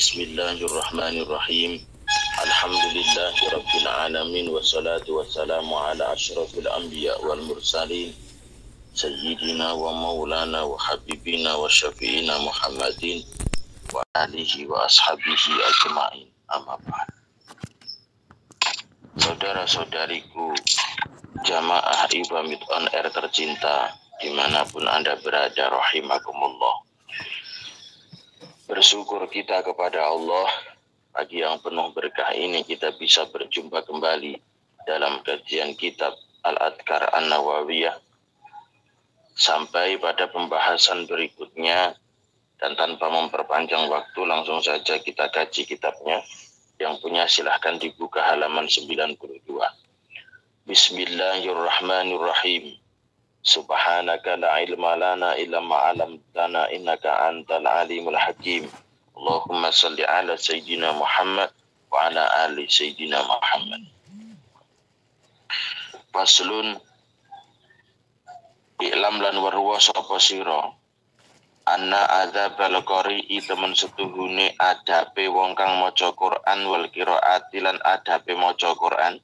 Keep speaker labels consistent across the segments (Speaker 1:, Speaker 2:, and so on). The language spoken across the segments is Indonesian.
Speaker 1: Bismillahirrahmanirrahim. Alhamdulillahirabbil alamin wassalatu wassalamu ala asyrafil anbiya wal mursalin sayyidina wa maulana wa habibina wa syafi'ina Muhammadin wa alihi wa ashabihi ajma'in. Amma ba'd. Saudara-saudariku jamaah Ibamit on Air tercinta dimanapun Anda berada, rahimakumullah. Bersyukur kita kepada Allah, pagi yang penuh berkah ini kita bisa berjumpa kembali dalam kajian kitab Al-Adhkar An-Nawawiyah sampai pada pembahasan berikutnya, dan tanpa memperpanjang waktu langsung saja kita kaji kitabnya. Yang punya silahkan dibuka halaman 92. Bismillahirrahmanirrahim. Subhanaka la ilma lana illa ma 'allamtana innaka antal alimul hakim. Allahumma shalli ala sayyidina Muhammad wa ala ali sayyidina Muhammad. Faslun, i'lam lan warwa sapa sira anna adzabal qari'i temen setuhune adabe wong kang maca Quran wal qiraati lan adabe maca Quran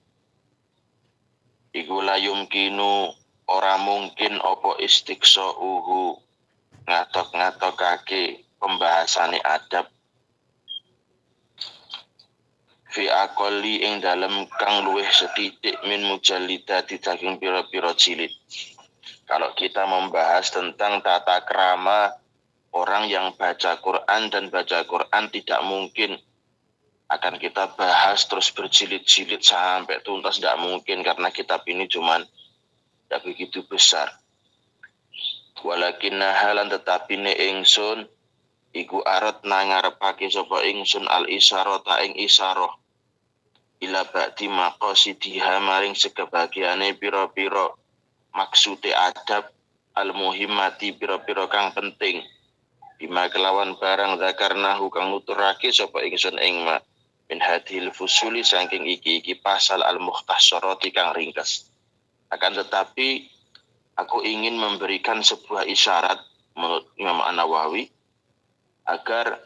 Speaker 1: iku la yumkinu ora mungkin apa istiqsa'uhu ngatok-ngatokake pembahasane adab fi aqalli ing dalem kang luwih setitik min mujallidati saking pira-pira jilid. Kalau kita membahas tentang tata krama orang yang baca Quran dan baca Quran, tidak mungkin akan kita bahas terus berjilid-jilid sampai tuntas, tidak mungkin, karena kitab ini cuman tidak begitu besar. Walakinna halan tetapi ne ingsun iku arat nangarepake sapa ingsun al isyarata ing isyarah ila ba'di maqasidiha maring sekebagiane pira-pira maksude adab al muhimmati pira-pira kang penting bima kelawan barang zakarnahu kang nuturake sapa ingsun ing min hadhil fusuli saking iki pasal al mukhtasarati kang ringkes. Akan tetapi aku ingin memberikan sebuah isyarat menurut Imam An-Nawawi agar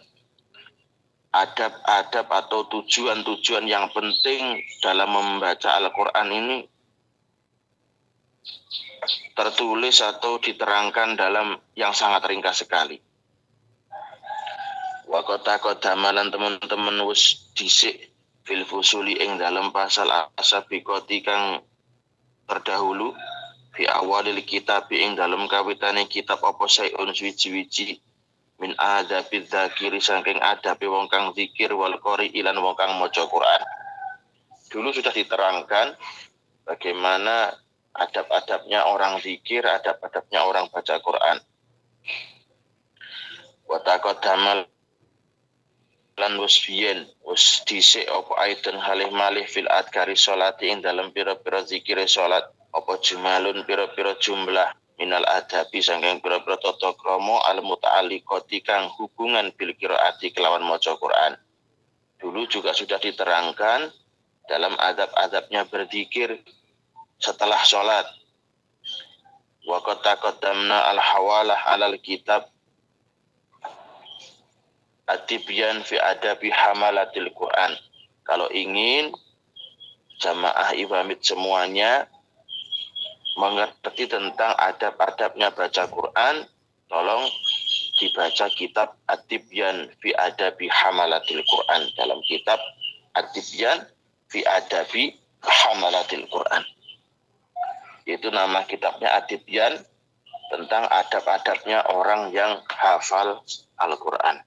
Speaker 1: adab-adab atau tujuan-tujuan yang penting dalam membaca Al-Quran ini tertulis atau diterangkan dalam yang sangat ringkas sekali. Wa qadamalan teman-teman wis dhisik fil fusuli ing dalam pasal asabiqati kang terdahulu fi awalil kitab ing dalam kawitane kitab apa sayun suwi-wiji min adabiz zakiri saking adabe wong kang zikir wal qari lan wong kang maca Quran. Dulu sudah diterangkan bagaimana adab-adabnya orang zikir, adab-adabnya orang baca Quran. Wa taqaddamal lan wasfiyen was dhisik apa aidan halih malih fil adkari sholati ing dalam pira-pira zikir salat apa jumalun pira-pira jumlah minal adabi saking pira-pira tata krama al muta'alliqati kang hubungan bil qiraati kelawan maca Quran. Dulu juga sudah diterangkan dalam adab-adabnya berzikir setelah sholat. Wa qad taqaddamna al hawalah alal kitab at-tibyan fi adabi hamalatil Quran. Kalau ingin jamaah Ibamit semuanya mengerti tentang adab-adabnya baca Quran, tolong dibaca kitab At-Tibyan fi Adabi Hamalatil Quran. Dalam kitab At-Tibyan fi Adabi Hamalatil Quran, itu nama kitabnya At-Tibyan, tentang adab-adabnya orang yang hafal Al-Quran.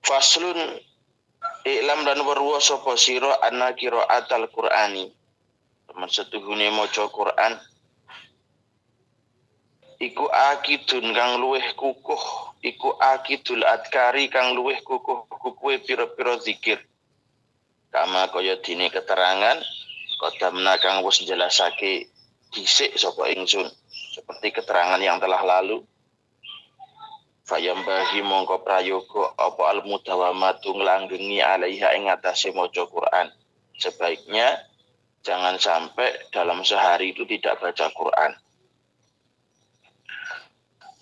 Speaker 1: Faslun, i'lam dan warwa sapa sira anna qiraatal Qur'ani temen setuhune maca Quran iku akidun kang luweh kukuh, iku akidul adkari kang luweh kukuhe pira-pira zikir. Kama kaya dene keterangan qadamna kang wis jelasake dhisik sapa ingsun seperti keterangan yang telah lalu. Fayambahi mongko prayoga apa al mudawamatu nglanggengi alaiha ing atase maca Quran. Sebaiknya jangan sampai dalam sehari itu tidak baca Quran.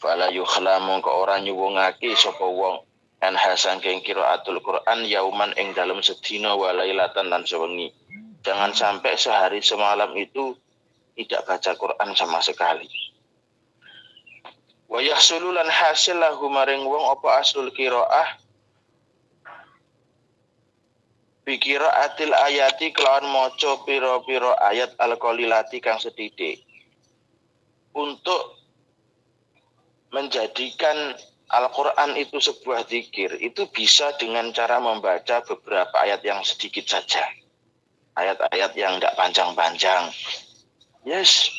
Speaker 1: Fala yukhlamu ka ora nyuwungake sapa wong anha saking qiraatul Quran yauman ing dalem sedina walailatan lan sewengi. Jangan sampai sehari semalam itu tidak baca Quran sama sekali. Wa yahsulu lan hasil lahu maring wong apa aslul qiraah bi qiraatil ayati kelawan maca pira-pira ayat al-qalilati kang sedidik. Untuk menjadikan Al-Quran itu sebuah zikir, itu bisa dengan cara membaca beberapa ayat yang sedikit saja. Ayat-ayat yang tidak panjang-panjang. Yes,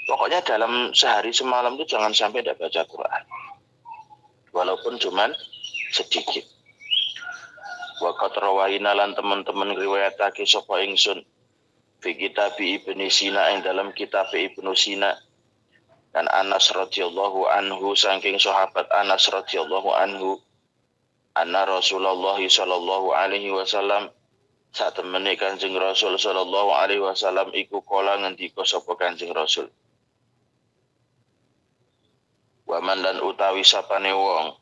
Speaker 1: pokoknya dalam sehari semalam itu jangan sampai tidak baca Quran. Walaupun cuman sedikit. Wa qad rawaina lan teman-teman riwayatake sapa ingsun fi kitab Ibnu Sina ing dalam kitab Ibnu Sina. Dan Anas radhiyallahu anhu saking sahabat Anas radhiyallahu anhu anna Rasulullah sallallahu alaihi wasallam saat temene Kanjeng Rasul sallallahu alaihi wasallam iku kala ngendika sapa Kanjeng Rasul waman lan utawi sapane wong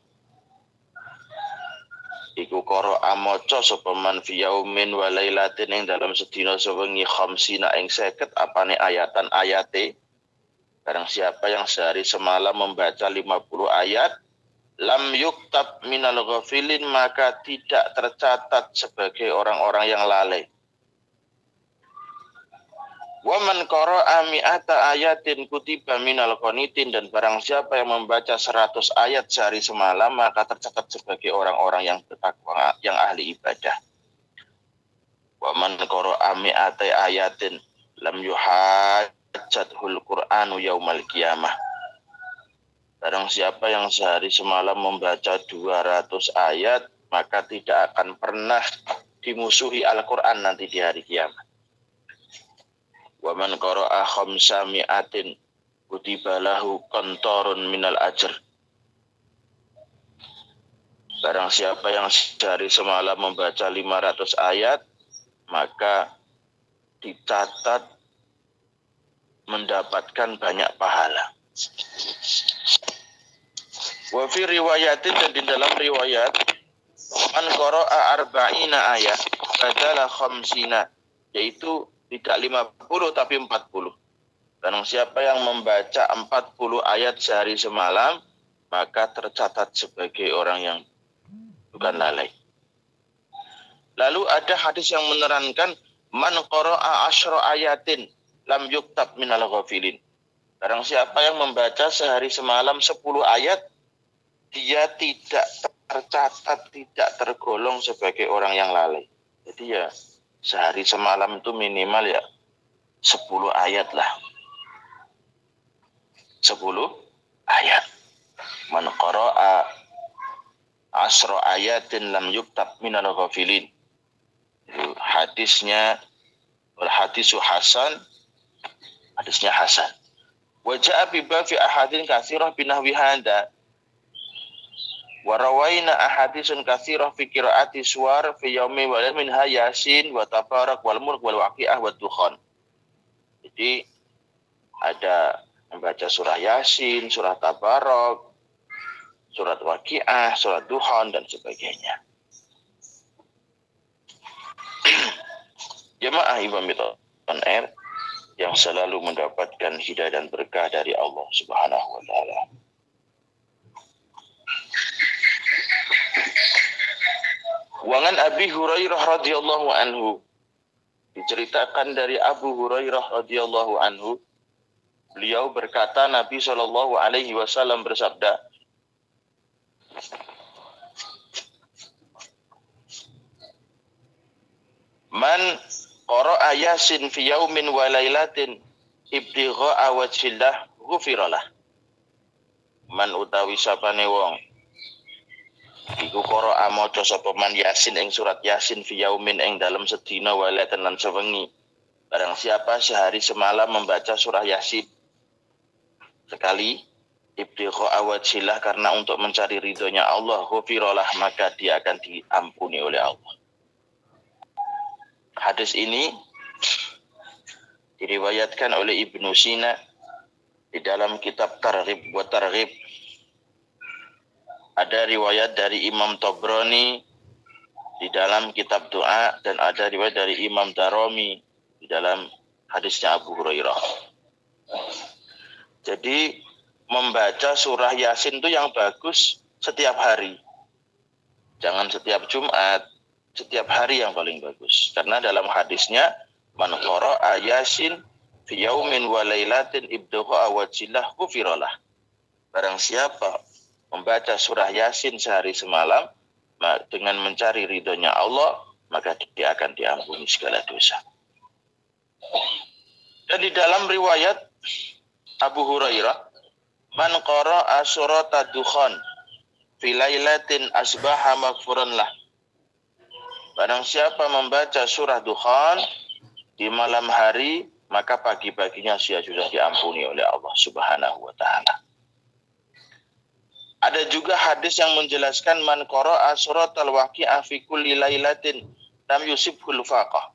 Speaker 1: iku qara'a maca sapa man fi yaumin wa lailatin ing dalam sedina sewengi khamsina ing 50 apane ayatan ayate. Barang siapa yang sehari semalam membaca 50 ayat, lam yuktab minal ghafilin, maka tidak tercatat sebagai orang-orang yang lalai. Wa man qara'a mi'ata ayatin kutiba minal qanitin, dan barang siapa yang membaca 100 ayat sehari semalam, maka tercatat sebagai orang-orang yang bertakwa, yang ahli ibadah. Wa man qara'a mi'ata ayatin lam yuhajjathul Qur'anu yaumal qiyamah. Barang siapa yang sehari semalam membaca 200 ayat, maka tidak akan pernah dimusuhi Al-Quran nanti di hari kiamat. Wa man qara'a khamsa mi'atin kutiba lahu qantarun minal ajr. Barang siapa yang sehari semalam membaca 500 ayat, maka dicatat mendapatkan banyak pahala. Wa fi riwayatin, dan di dalam riwayat man qara'a arba'ina ayat badala khamsina, yaitu tidak 50 tapi 40. Barang siapa yang membaca 40 ayat sehari semalam, maka tercatat sebagai orang yang bukan lalai. Lalu ada hadis yang menerangkan man qara'a asyra ayatin lam yuktab minal ghafilin. Barang siapa yang membaca sehari semalam 10 ayat, dia tidak tercatat, tidak tergolong sebagai orang yang lalai. Jadi ya sehari semalam itu minimal ya 10 ayat lah. 10 ayat. Man qara'a asyra ayatin lam yuktab minal ghafilin. Hadisnya hadisu hasan. Hadisnya hasan. Wa ja'a bi bafi ahadin katsirah binahwi handa. Wa rawaina ahadisun katsirah fi qiraati suwar fi yaumi wa minha yasin wa tabarak wal mulk wal waqiah wa dukhan. Jadi ada membaca surah Yasin, surah Tabarak, surat Waqiah, surat Dukhan dan sebagainya. Jemaah Imam on air yang selalu mendapatkan hidayah dan berkah dari Allah Subhanahu wa taala. Wangan Abi Hurairah radhiyallahu anhu, diceritakan dari Abu Hurairah radhiyallahu anhu, beliau berkata, Nabi Shallallahu alaihi wasallam bersabda, man qara'a Yasin fi yaumin wa lailatin ibtigha'a wajhillah ghufiralah. Man utawi sapane wong iku qara'a maca sapa man Yasin ing surat Yasin fi yaumin ing dalem sedina wa lailatan lan sewengi. Barang siapa sehari semalam membaca surah Yasin sekali, ibtigha'a wajhillah, karena untuk mencari ridhonya Allah, ghufiralah, maka dia akan diampuni oleh Allah. Hadis ini diriwayatkan oleh Ibnu Sina di dalam kitab Targhib wa Targhib Ada riwayat dari Imam Tabrani di dalam kitab doa, dan ada riwayat dari Imam Darimi di dalam hadisnya Abu Hurairah. Jadi membaca surah Yasin itu yang bagus setiap hari. Jangan setiap Jumat, setiap hari yang paling bagus. Karena dalam hadisnya, man qara'a Yasin fi yaumin wa lailatin ibtigha'a wajhillah ghufiralah. Barang siapa membaca surah Yasin sehari semalam dengan mencari ridhonya Allah, maka dia akan diampuni segala dosa. Dan di dalam riwayat Abu Hurairah, man qara'a surata Dukhan fi lailatin asbaha maghfuran lah. Barang siapa membaca surah Dukhan di malam hari, maka pagi-paginya dia sudah diampuni oleh Allah Subhanahu wa taala. Ada juga hadis yang menjelaskan man qara'a suratal waqi'ah fi kulli lailatin lam yusibhul faqah.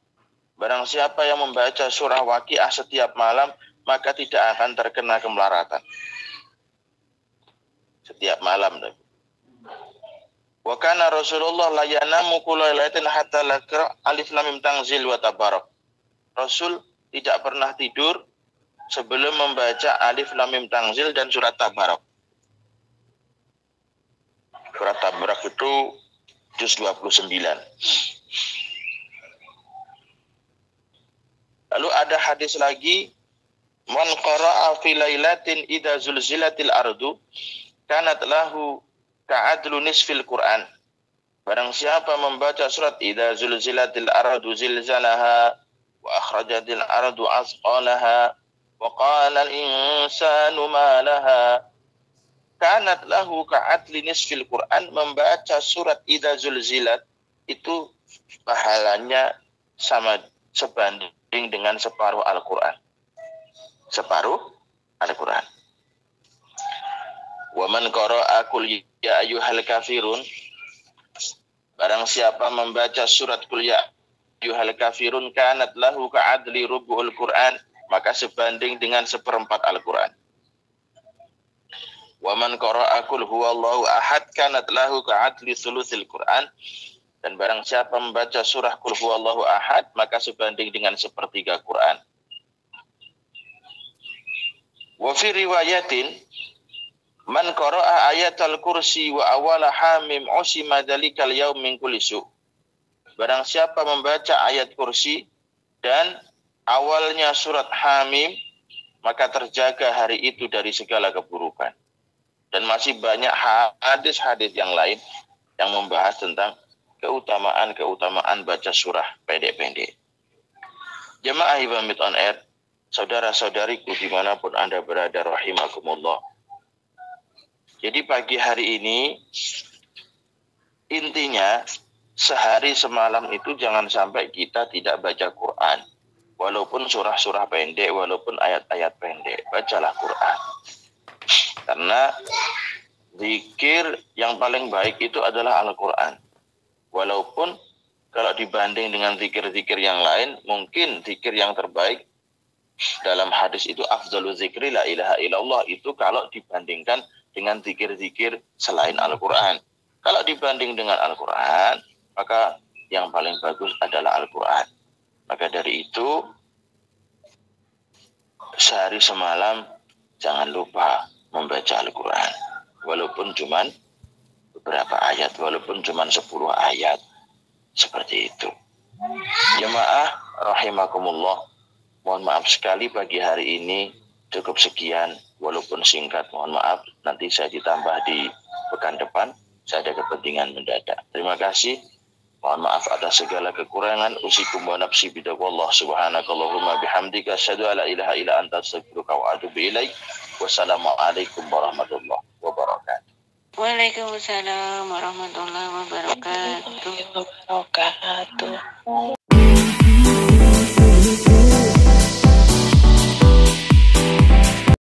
Speaker 1: Barang siapa yang membaca surah Waqi'ah setiap malam, maka tidak akan terkena kemelaratan. Setiap malam. Wa kana Rasulullah la yanamu kulla lailatin hatta laqra alif lam mim tanzil wa tabarak. Rasul tidak pernah tidur sebelum membaca alif lam mim tanzil dan surat tabarak. Surat tabarak itu juz 29. Lalu ada hadis lagi, man qara'a fi lailatin idza zulzilatil ardu kanat lahu ka'adlu nisfil Qur'an. Barang siapa membaca surat idza zulzilatil ardu zilzalaha wa akhrajatil ardu asqalaha wa qala al-insanu ma laha kanat lahu ka'adli nisfil Qur'an. Membaca surat idza zulzilat itu pahalanya sebanding dengan separuh Al-Qur'an. Separuh Al-Qur'an. Wa man qara'a qul ya ayyuhal kafirun. Barang siapa membaca surat qul ya ayyuhal kafirun kanat lahu ka'adli rubu'ul Qur'an, maka sebanding dengan seperempat Al-Qur'an. Wa man qara'a qul huwallahu ahad kanat lahu ka'adli thuluthil Qur'an. Dan barang siapa membaca surah qul huwallahu ahad, maka sebanding dengan sepertiga Qur'an. Wa fi riwayatin man qara'a ayatal kursi wa awala hamim usima dalikal yaum min kulli su'. Barang siapa membaca ayat kursi dan awalnya surat Hamim, maka terjaga hari itu dari segala keburukan. Dan masih banyak hadis-hadis yang lain yang membahas tentang keutamaan baca surah pendek-pendek. Jemaah Ibamit on Air, saudara-saudariku dimanapun Anda berada, rahimakumullah. Jadi pagi hari ini, intinya sehari semalam itu jangan sampai kita tidak baca Quran. Walaupun surah-surah pendek, walaupun ayat-ayat pendek, bacalah Quran. Karena zikir yang paling baik itu adalah Al-Quran. Walaupun kalau dibanding dengan zikir-zikir yang lain, mungkin zikir yang terbaik dalam hadis itu afdalu zikri la ilaha illallah, itu kalau dibandingkan dengan zikir-zikir selain Al-Quran. Kalau dibanding dengan Al-Quran, maka yang paling bagus adalah Al-Quran. Maka dari itu, sehari semalam jangan lupa membaca Al-Quran. Walaupun cuman beberapa ayat, walaupun cuman 10 ayat. Seperti itu. Jemaah rahimakumullah, mohon maaf sekali pagi hari ini cukup sekian, walaupun singkat, mohon maaf. Nanti saya ditambah di pekan depan, saya ada kepentingan mendadak. Terima kasih. Mohon maaf atas segala kekurangan. Usikum wa nafsi bidawallah subhanakallahumma bihamdika asyhadu an la ilaha illa anta astaghfiruka wa atubu ilaik. Wassalamualaikum warahmatullahi wabarakatuh.
Speaker 2: Waalaikumsalam warahmatullahi wabarakatuh.